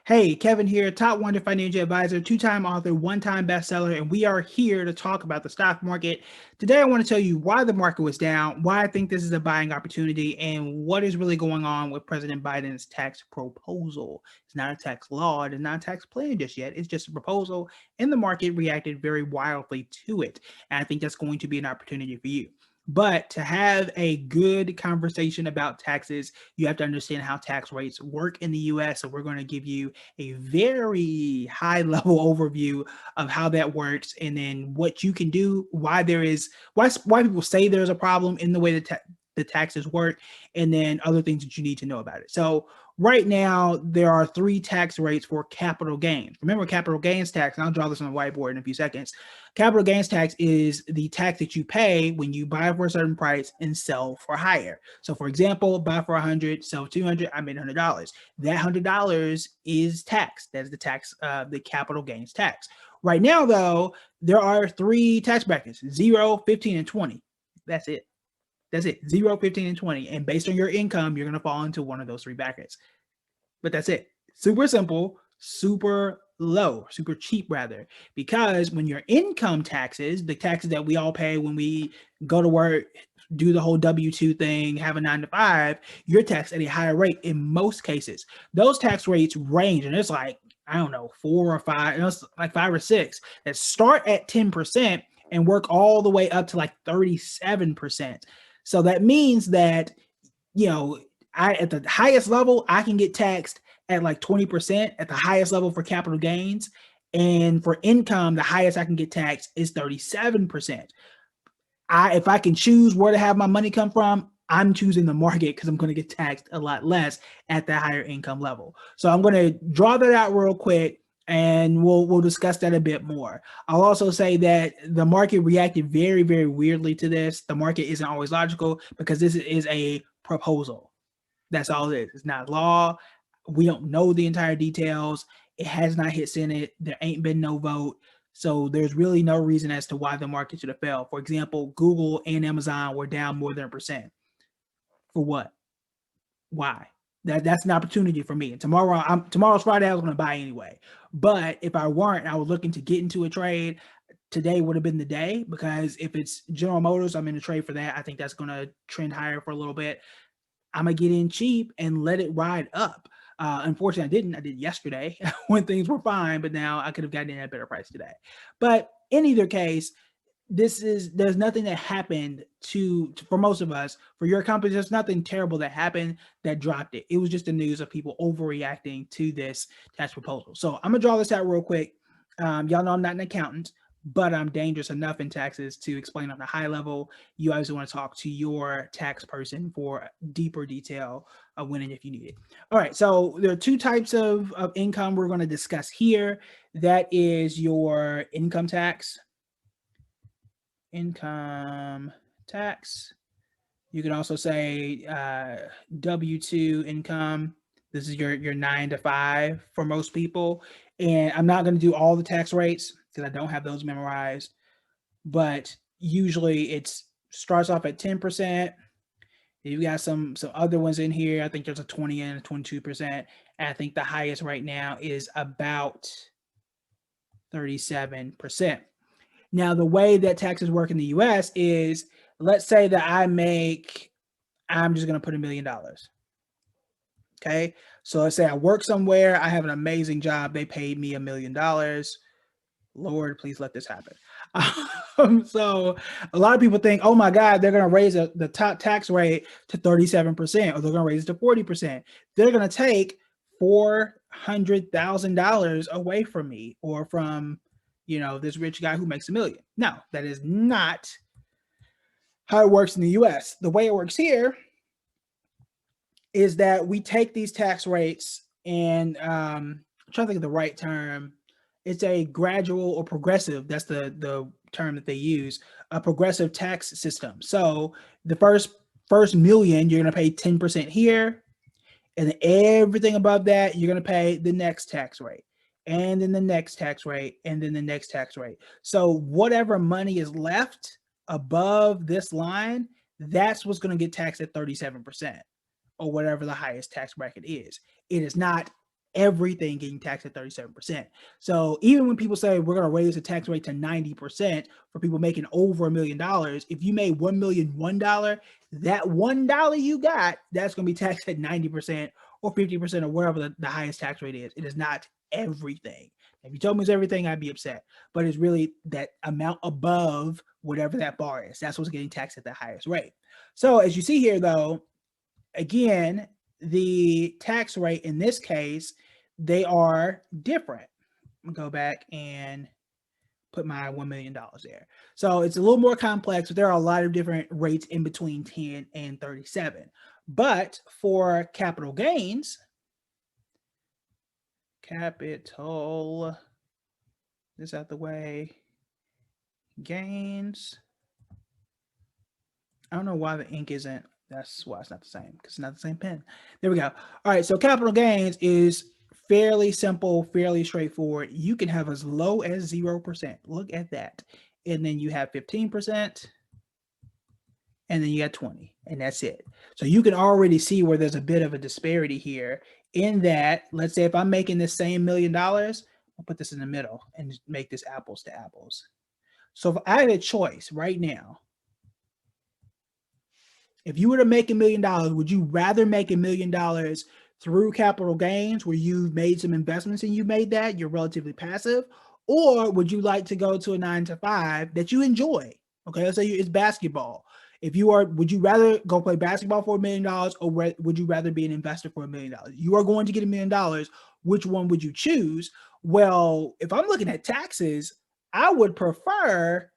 Hey, Kevin here, top 100 financial advisor, two-time author, one-time bestseller, and we are here to talk about the stock market. Today, I want to tell you why the market was down, why I think this is a buying opportunity, and what is really going on with President Biden's tax proposal. It's not a tax law, it is not a tax plan just yet. It's just a proposal, and the market reacted very wildly to it. And I think that's going to be an opportunity for you. But to have a good conversation about taxes, you have to understand how tax rates work in the US. So we're going to give you a very high level overview of how that works and then what you can do, why people say there's a problem in the way that the taxes work, and then other things that you need to know about it. So right now, there are three tax rates for capital gains. Remember capital gains tax, and I'll draw this on the whiteboard in a few seconds. Capital gains tax is the tax that you pay when you buy for a certain price and sell for higher. So for example, buy for 100, sell 200, I made $100. That $100 is tax. That's the tax, the capital gains tax. Right now, though, there are three tax brackets: 0, 15, and 20. That's it. That's it. 0, 15, and 20. And based on your income, you're going to fall into one of those three brackets. But that's it. Super simple, super low, super cheap rather, because when your income taxes, the taxes that we all pay when we go to work, do the whole W-2 thing, have a 9 to 5, you're taxed at a higher rate in most cases. Those tax rates range, and it's like, I don't know, 4 or 5, it's like 5 or 6 that start at 10% and work all the way up to like 37%. So that means that, you know, at the highest level, I can get taxed at like 20% at the highest level for capital gains. And for income, the highest I can get taxed is 37%. If I can choose where to have my money come from, I'm choosing the market because I'm going to get taxed a lot less at that higher income level. So I'm going to draw that out real quick, and we'll discuss that a bit more. I'll also say that the market reacted very, very weirdly to this. The market isn't always logical because this is a proposal. That's all it is. It's not law. We don't know the entire details. It has not hit Senate. There ain't been no vote. So there's really no reason as to why the market should have fell. For example, Google and Amazon were down more than 1%. For what? Why? That's an opportunity for me. And tomorrow's Friday. I was going to buy anyway. But if I weren't, I was looking to get into a trade. Today would have been the day, because if it's General Motors, I'm in a trade for that. I think that's going to trend higher for a little bit. I'm gonna get in cheap and let it ride up. Unfortunately, I didn't. I did yesterday when things were fine, but now I could have gotten in at a better price today. But in either case, there's nothing that happened for most of us. For your company, there's nothing terrible that happened that dropped it. It was just the news of people overreacting to this tax proposal. So I'm gonna draw this out real quick. Y'all know I'm not an accountant, but I'm dangerous enough in taxes to explain on a high level. You always want to talk to your tax person for deeper detail when and if you need it. All right, so there are two types of income we're going to discuss here. That is your income tax. You can also say W-2 income. This is your 9 to 5 for most people. And I'm not going to do all the tax rates because I don't have those memorized. But usually it starts off at 10%. You've got some other ones in here. I think there's a 20 and a 22%. And I think the highest right now is about 37%. Now, the way that taxes work in the US is, let's say that I'm just going to put $1 million. Okay. So let's say I work somewhere. I have an amazing job. They paid me $1 million. Lord, please let this happen. So a lot of people think, oh my God, they're going to raise the top tax rate to 37%, or they're going to raise it to 40%. They're going to take $400,000 away from me, or from, this rich guy who makes $1 million. No, that is not how it works in the US. The way it works here is that we take these tax rates and I'm trying to think of the right term. It's a gradual or progressive. That's the term that they use. A progressive tax system. So the first million, you're going to pay 10% here, and then everything above that, you're going to pay the next tax rate, and then the next tax rate, and then the next tax rate. So whatever money is left above this line, that's what's going to get taxed at 37%, or whatever the highest tax bracket is. It is not everything getting taxed at 37%. So even when people say we're going to raise the tax rate to 90% for people making over $1 million, if you made $1 million $1, that $1 you got, that's going to be taxed at 90% or 50% or wherever the highest tax rate is. It is not everything. If you told me it's everything, I'd be upset. But it's really that amount above whatever that bar is. That's what's getting taxed at the highest rate. So as you see here, though, again, the tax rate in this case, they are different. Go back and put my $1 million there. So it's a little more complex, but there are a lot of different rates in between 10 and 37. But for capital gains, this out the way, gains. I don't know why the ink isn't, that's why it's not the same, because it's not the same pen. There we go. All right, so capital gains is fairly simple, fairly straightforward. You can have as low as 0%. Look at that. And then you have 15%, and then you got 20, and that's it. So you can already see where there's a bit of a disparity here in that, let's say if I'm making this same $1 million, I'll put this in the middle and make this apples to apples. So if I had a choice right now, if you were to make $1 million, would you rather make $1 million through capital gains where you've made some investments and you made that, you're relatively passive, or would you like to go to a 9-to-5 that you enjoy? Okay, let's say it's basketball. Would you rather go play basketball for $1 million, or would you rather be an investor for $1 million? You are going to get $1 million. Which one would you choose? Well, if I'm looking at taxes, I would prefer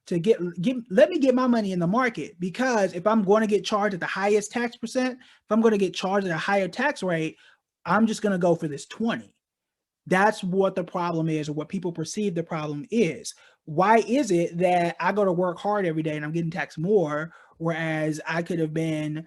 to let me get my money in the market, because if I'm going to get charged at the highest tax percent, if I'm going to get charged at a higher tax rate, I'm just going to go for this 20. That's what the problem is, or what people perceive the problem is. Why is it that I go to work hard every day and I'm getting taxed more, whereas I could have been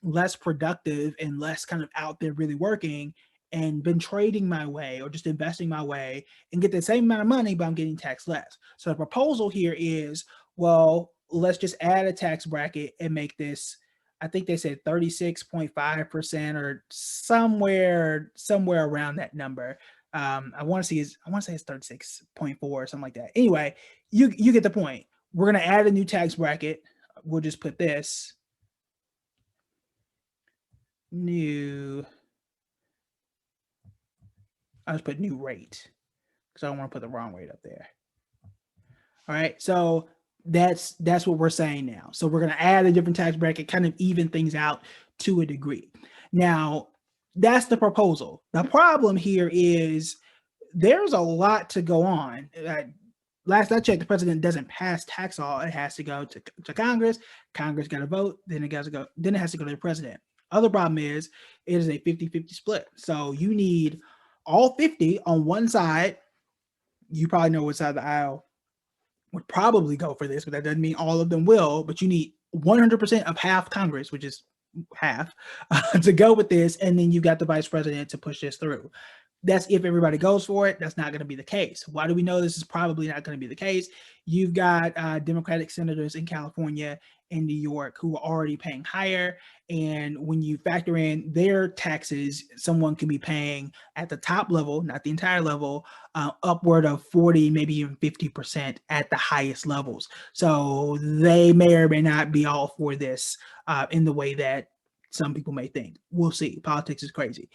less productive and less kind of out there really working and been trading my way or just investing my way and get the same amount of money, but I'm getting taxed less? So the proposal here is, well, let's just add a tax bracket and make this, I think they said 36.5% or somewhere around that number. I want to say it's 36.4 or something like that. Anyway, you get the point. We're going to add a new tax bracket. We'll just put this new. I'll just put new rate because I don't want to put the wrong rate up there. All right, so that's what we're saying now. So we're going to add a different tax bracket, kind of even things out to a degree. Now, that's the proposal. The problem here is there's a lot to go on. Last I checked, the president doesn't pass tax law. It has to go to Congress. Congress got to vote. Then it has to go to the president. Other problem is it is a 50-50 split. So you need all 50 on one side. You probably know what side of the aisle would probably go for this, but that doesn't mean all of them will. But you need 100% of half Congress, which is half, to go with this. And then you've got the vice president to push this through. That's if everybody goes for it. That's not going to be the case. Why do we know this is probably not going to be the case? You've got Democratic senators in California and New York who are already paying higher. And when you factor in their taxes, someone can be paying at the top level, not the entire level, upward of 40, maybe even 50% at the highest levels. So they may or may not be all for this in the way that some people may think. We'll see. Politics is crazy.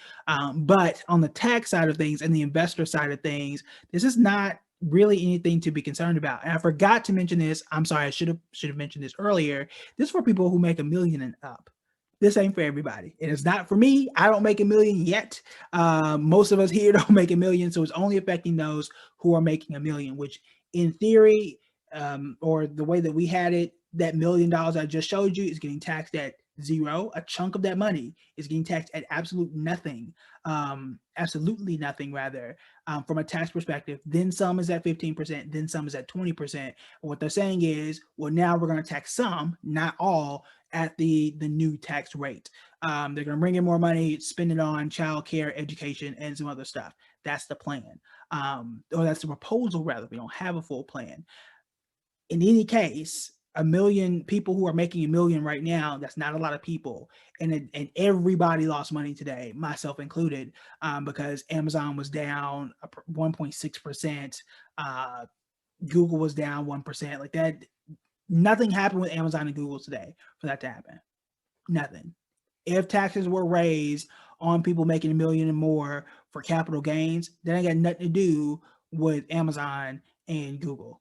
But on the tax side of things and the investor side of things, this is not really anything to be concerned about. And I forgot to mention this. I'm sorry, I should have mentioned this earlier. This is for people who make $1 million and up. This ain't for everybody. It is not for me. I don't make $1 million yet. Most of us here don't make $1 million. So it's only affecting those who are making $1 million, which in theory, or the way that we had it, that $1 million I just showed you is getting taxed at zero. A chunk of that money is getting taxed at absolutely nothing rather, from a tax perspective. Then some is at 15%, then some is at 20%. And what they're saying is, well, now we're going to tax some, not all, at the new tax rate. They're going to bring in more money, spend it on childcare, education, and some other stuff. That's the plan, or that's the proposal rather. We don't have a full plan. In any case, a million people who are making a million right now, that's not a lot of people. And everybody lost money today, myself included, because Amazon was down 1.6%. Google was down 1%. Like that, nothing happened with Amazon and Google today for that to happen. Nothing. If taxes were raised on people making a million and more for capital gains, that ain't got nothing to do with Amazon and Google.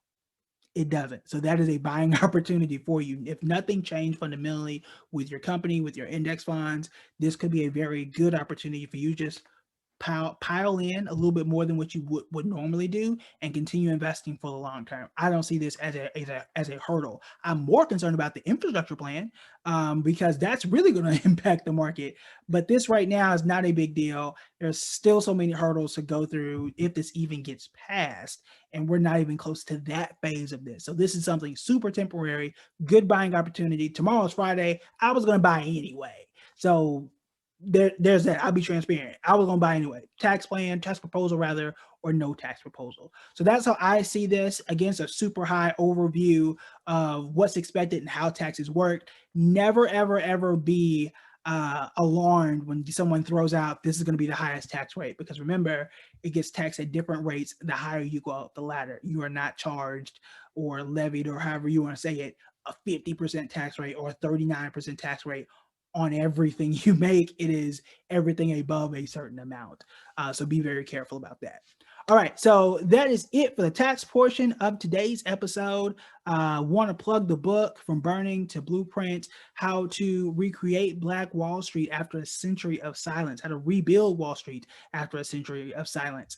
It doesn't. So that is a buying opportunity for you. If nothing changed fundamentally with your company, with your index funds, this could be a very good opportunity for you. Just pile in a little bit more than what you would normally do and continue investing for the long term. I don't see this as a hurdle. I'm more concerned about the infrastructure plan, because that's really going to impact the market. But this right now is not a big deal. There's still so many hurdles to go through if this even gets passed, and we're not even close to that phase of this. So this is something super temporary, good buying opportunity. Tomorrow's Friday. I was going to buy anyway. So there's that. I'll be transparent. I was gonna buy anyway. Tax proposal rather, or no tax proposal. So that's how I see this, against a super high overview of what's expected and how taxes work. Never, ever, ever be alarmed when someone throws out this is going to be the highest tax rate, because remember, it gets taxed at different rates the higher you go up the ladder. You are not charged or levied, or however you want to say it, a 50% tax rate or a 39% tax rate on everything you make. It is everything above a certain amount. So be very careful about that. All right, so that is it for the tax portion of today's episode. Want to plug the book, From Burning to Blueprint: How to Recreate Black Wall Street After a Century of Silence, How to Rebuild Wall Street After a Century of Silence.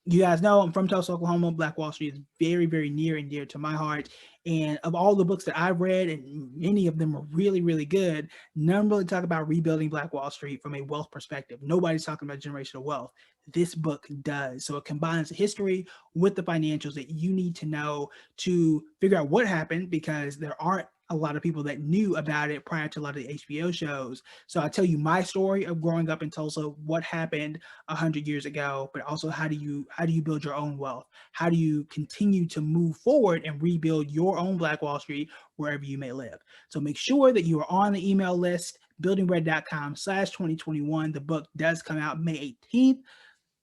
You guys know I'm from Tulsa, Oklahoma. Black Wall Street is very, very near and dear to my heart. And of all the books that I've read, and many of them are really, really good, none really talk about rebuilding Black Wall Street from a wealth perspective. Nobody's talking about generational wealth. This book does. So it combines the history with the financials that you need to know to figure out what happened, because there aren't a lot of people that knew about it prior to a lot of the HBO shows. So I tell you my story of growing up in Tulsa, what happened 100 years ago, but also how do you build your own wealth? How do you continue to move forward and rebuild your own Black Wall Street wherever you may live? So make sure that you are on the email list, buildingbread.com/2021. The book does come out May 18th.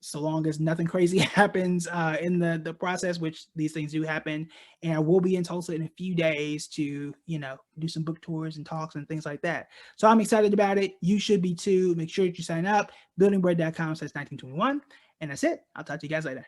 So long as nothing crazy happens in the process, which these things do happen. And I will be in Tulsa in a few days to, do some book tours and talks and things like that. So I'm excited about it. You should be too. Make sure that you sign up, buildingbread.com/1921. And that's it. I'll talk to you guys later.